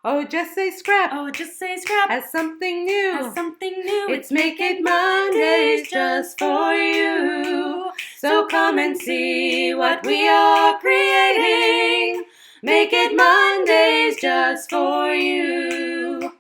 Oh, just say scrap. Oh, just say scrap. As something new. As something new. It's Make It Mondays just for you. So come and see what we are creating. Make It Mondays just for you.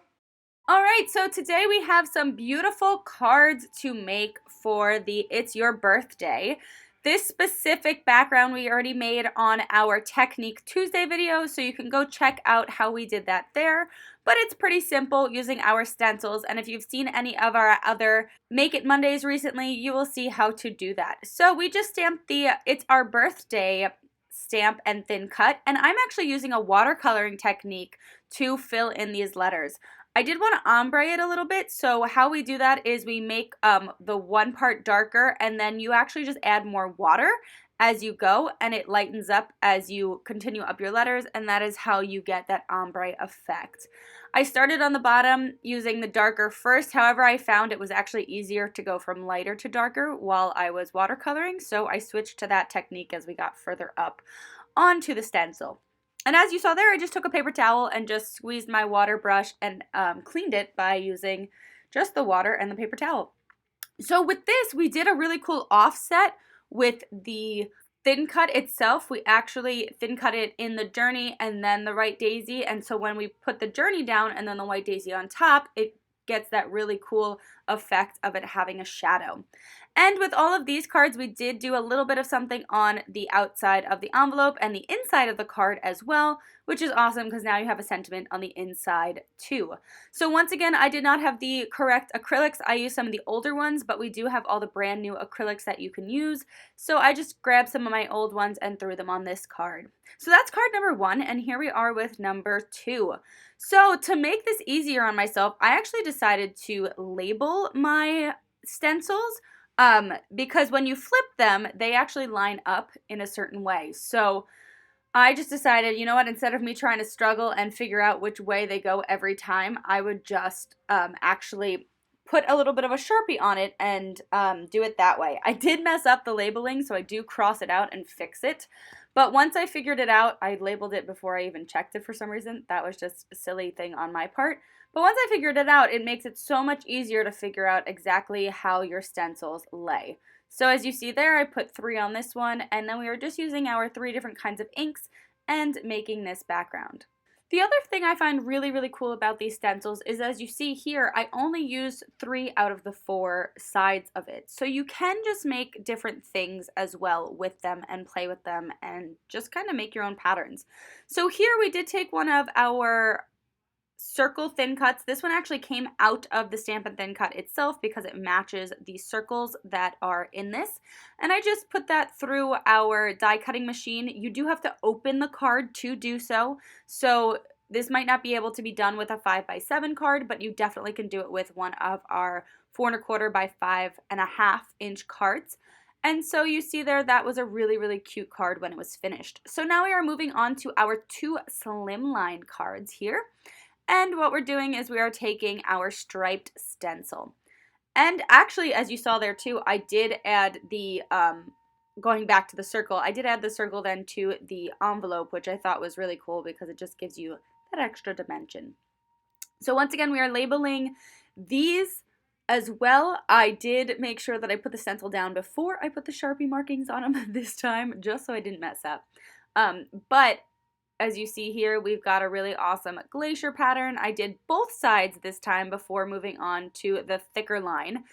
All right, so today we have some beautiful cards to make for the It's Your Birthday. This specific background we already made on our Technique Tuesday video, so you can go check out how we did that there. But it's pretty simple using our stencils, and if you've seen any of our other Make It Mondays recently, you will see how to do that. So we just stamped the It's Our Birthday stamp and thin cut, and I'm actually using a watercoloring technique to fill in these letters. I did want to ombre it a little bit, so how we do that is we make the one part darker, and then you actually just add more water as you go, and it lightens up as you continue up your letters, and that is how you get that ombre effect. I started on the bottom using the darker first, however I found it was actually easier to go from lighter to darker while I was watercoloring, so I switched to that technique as we got further up onto the stencil. And as you saw there, I just took a paper towel and just squeezed my water brush and cleaned it by using just the water and the paper towel. So with this, we did a really cool offset with the thin cut itself. We actually thin cut it in the journey and then the white daisy. And so when we put the journey down and then the white daisy on top, it gets that really cool effect of it having a shadow. And with all of these cards, we did do a little bit of something on the outside of the envelope and the inside of the card as well, which is awesome because now you have a sentiment on the inside too. So once again, I did not have the correct acrylics. I used some of the older ones, but we do have all the brand new acrylics that you can use. So I just grabbed some of my old ones and threw them on this card. So that's card number 1, and here we are with number 2. So to make this easier on myself, I actually decided to label my stencils because when you flip them, they actually line up in a certain way. So I just decided, you know what, instead of me trying to struggle and figure out which way they go every time, I would just actually put a little bit of a Sharpie on it and do it that way. I did mess up the labeling, so I do cross it out and fix it. But once I figured it out, I labeled it before I even checked it for some reason. That was just a silly thing on my part. But once I figured it out, it makes it so much easier to figure out exactly how your stencils lay. So as you see there, I put 3 on this one, and then we were just using our 3 different kinds of inks and making this background. The other thing I find really, really cool about these stencils is, as you see here, I only use 3 out of the 4 sides of it. So you can just make different things as well with them and play with them and just kind of make your own patterns. So here we did take one of our circle thin cuts. This one actually came out of the Stampin' Thin Cut itself because it matches the circles that are in this. And I just put that through our die cutting machine. You do have to open the card to do so. So this might not be able to be done with a 5x7 card, but you definitely can do it with one of our 4 1/4 by 5.5 inch cards. And so you see there, that was a really, really cute card when it was finished. So now we are moving on to our 2 slimline cards here. And what we're doing is we are taking our striped stencil. And actually, as you saw there too, I did add the, going back to the circle, I did add the circle then to the envelope, which I thought was really cool because it just gives you that extra dimension. So once again, we are labeling these as well. I did make sure that I put the stencil down before I put the Sharpie markings on them this time, just so I didn't mess up. But as you see here, we've got a really awesome glacier pattern. I did both sides this time before moving on to the thicker line.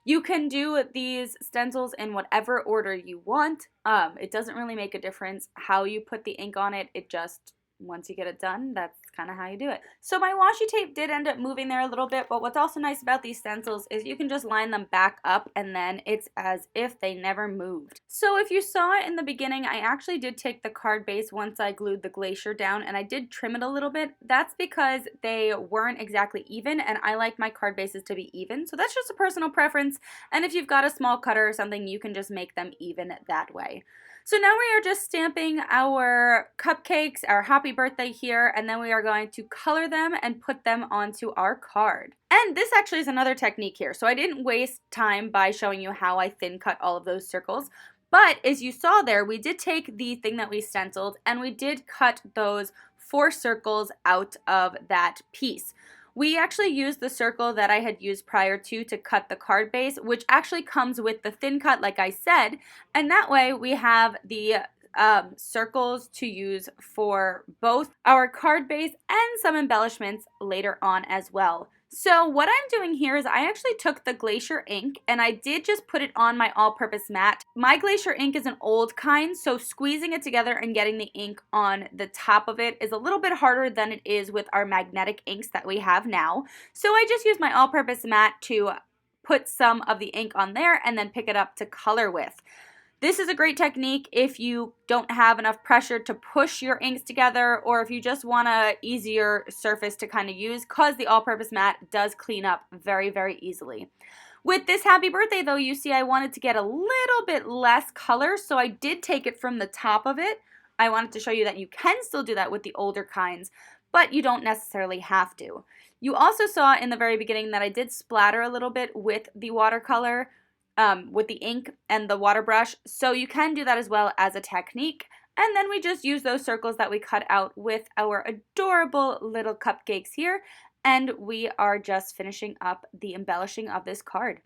You can do these stencils in whatever order you want. It doesn't really make a difference how you put the ink on it. It just, once you get it done, that's kind of how you do it. So my washi tape did end up moving there a little bit, but what's also nice about these stencils is you can just line them back up and then it's as if they never moved. So if you saw it in the beginning, I actually did take the card base once I glued the glacier down and I did trim it a little bit. That's because they weren't exactly even and I like my card bases to be even. So that's just a personal preference, and if you've got a small cutter or something, you can just make them even that way. So now we are just stamping our cupcakes, our happy birthday here, and then we are going to color them and put them onto our card. And this actually is another technique here. So I didn't waste time by showing you how I thin cut all of those circles. But as you saw there, we did take the thing that we stenciled and we did cut those 4 circles out of that piece. We actually used the circle that I had used prior to cut the card base, which actually comes with the thin cut, like I said, and that way we have the circles to use for both our card base and some embellishments later on as well. So what I'm doing here is I actually took the Glacier ink and I did just put it on my all-purpose mat. My Glacier ink is an old kind, so squeezing it together and getting the ink on the top of it is a little bit harder than it is with our magnetic inks that we have now. So I just used my all-purpose mat to put some of the ink on there and then pick it up to color with. This is a great technique if you don't have enough pressure to push your inks together, or if you just want a easier surface to kind of use, because the all-purpose mat does clean up very, very easily. With this happy birthday though, you see I wanted to get a little bit less color, so I did take it from the top of it. I wanted to show you that you can still do that with the older kinds, but you don't necessarily have to. You also saw in the very beginning that I did splatter a little bit with the watercolor, with the ink and the water brush, so you can do that as well as a technique. And then we just use those circles that we cut out with our adorable little cupcakes here, and we are just finishing up the embellishing of this card.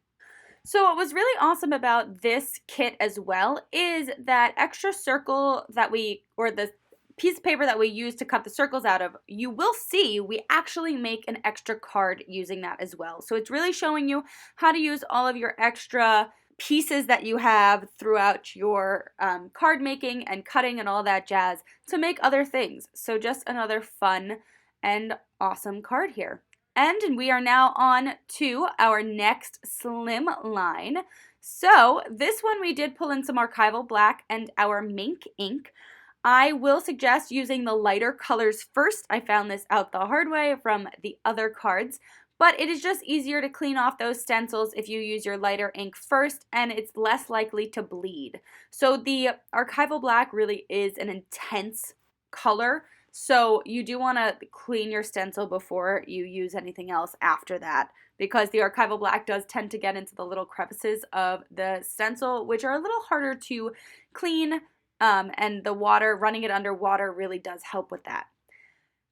So what was really awesome about this kit as well is that extra circle that the piece of paper that we use to cut the circles out of, you will see we actually make an extra card using that as well. So it's really showing you how to use all of your extra pieces that you have throughout your card making and cutting and all that jazz to make other things. So just another fun and awesome card here. And we are now on to our next slim line. So this one we did pull in some archival black and our mink ink. I will suggest using the lighter colors first. I found this out the hard way from the other cards, but it is just easier to clean off those stencils if you use your lighter ink first, and it's less likely to bleed. So the archival black really is an intense color, so you do want to clean your stencil before you use anything else after that, because the archival black does tend to get into the little crevices of the stencil, which are a little harder to clean. And the water, running it under water really does help with that.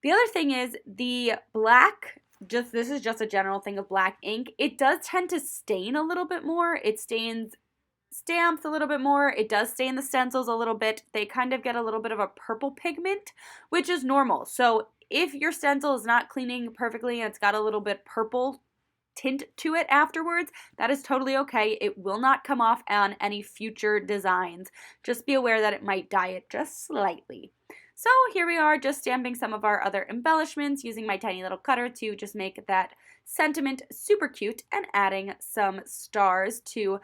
The other thing is the black, this is just a general thing of black ink, it does tend to stain a little bit more. It stains stamps a little bit more. It does stain the stencils a little bit. They kind of get a little bit of a purple pigment, which is normal. So if your stencil is not cleaning perfectly and it's got a little bit purple tint to it afterwards, that is totally okay. It will not come off on any future designs. Just be aware that it might dye it just slightly. So here we are, just stamping some of our other embellishments using my tiny little cutter to just make that sentiment super cute, and adding some stars to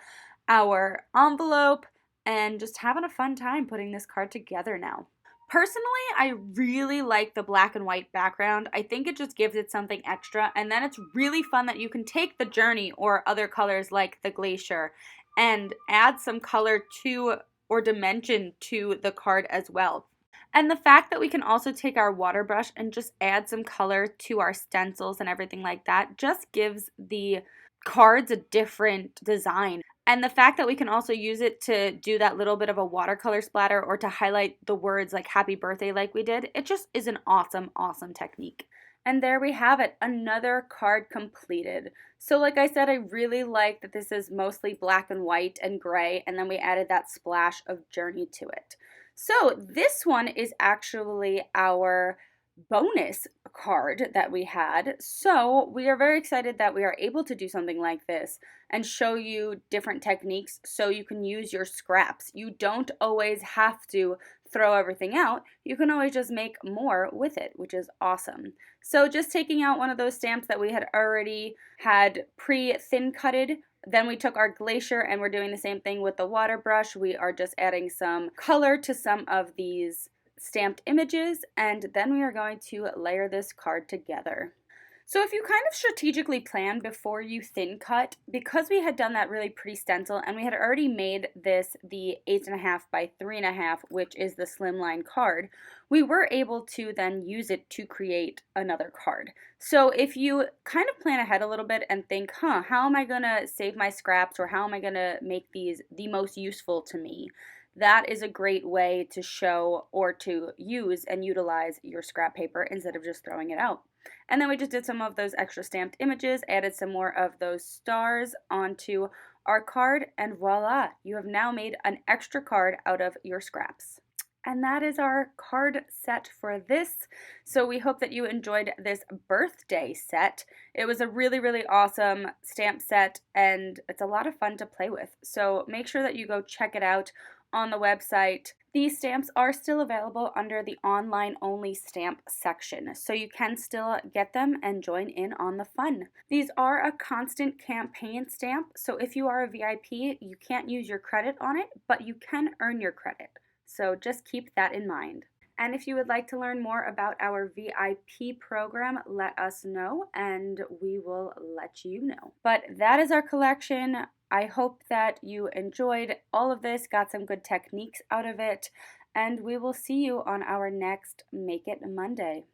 our envelope and just having a fun time putting this card together now. Personally, I really like the black and white background. I think it just gives it something extra, and then it's really fun that you can take the Journey or other colors like the Glacier and add some color to or dimension to the card as well. And the fact that we can also take our water brush and just add some color to our stencils and everything like that just gives the cards a different design. And the fact that we can also use it to do that little bit of a watercolor splatter or to highlight the words like happy birthday like we did, it just is an awesome, awesome technique. And there we have it, another card completed. So like I said, I really like that this is mostly black and white and gray, and then we added that splash of Journey to it. So this one is actually our bonus card that we had. So we are very excited that we are able to do something like this and show you different techniques so you can use your scraps. You don't always have to throw everything out. You can always just make more with it, which is awesome. So just taking out one of those stamps that we had already had pre-thin cutted. Then we took our Glacier and we're doing the same thing with the water brush. We are just adding some color to some of these stamped images, and then we are going to layer this card together. So if you kind of strategically plan before you thin cut, because we had done that really pretty stencil and we had already made this the 8.5 by 3.5, which is the slimline card, we were able to then use it to create another card. So if you kind of plan ahead a little bit and think, how am I going to save my scraps, or how am I going to make these the most useful to me? that is a great way to show or to use and utilize your scrap paper instead of just throwing it out. And then we just did some of those extra stamped images, added some more of those stars onto our card, and voila, you have now made an extra card out of your scraps. And that is our card set for this. So we hope that you enjoyed this birthday set. It was a really, really awesome stamp set, and it's a lot of fun to play with. So make sure that you go check it out on the website. These stamps are still available under the online only stamp section, so you can still get them and join in on the fun. These are a constant campaign stamp, so if you are a VIP, you can't use your credit on it, but you can earn your credit. So just keep that in mind. And if you would like to learn more about our VIP program, let us know and we will let you know. But that is our collection. I hope that you enjoyed all of this, got some good techniques out of it, and we will see you on our next Make It Monday.